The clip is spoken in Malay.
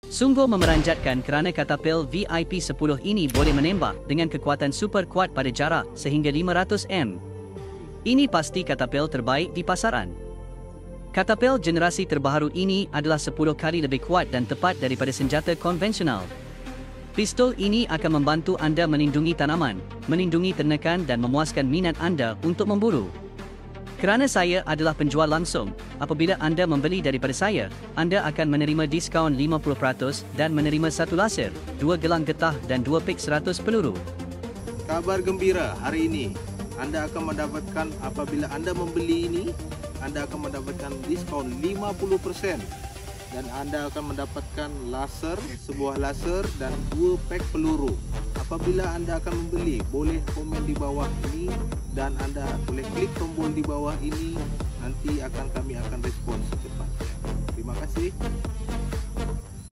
Sungguh memeranjatkan kerana katapel VIP-10 ini boleh menembak dengan kekuatan super kuat pada jarak sehingga 500 m. Ini pasti katapel terbaik di pasaran. Katapel generasi terbaru ini adalah 10 kali lebih kuat dan tepat daripada senjata konvensional. Pistol ini akan membantu anda melindungi tanaman, melindungi ternakan dan memuaskan minat anda untuk memburu. Kerana saya adalah penjual langsung, apabila anda membeli daripada saya, anda akan menerima diskaun 50% dan menerima 1 laser, 2 gelang getah dan 2 pik 100 peluru. Kabar gembira hari ini, anda akan mendapatkan apabila anda membeli ini, anda akan mendapatkan diskaun 50% dan anda akan mendapatkan laser, sebuah laser dan 2 pak peluru. Apabila anda akan membeli, boleh komen di bawah ini dan anda boleh klik tombol di bawah ini, nanti kami akan respon secepatnya. Terima kasih.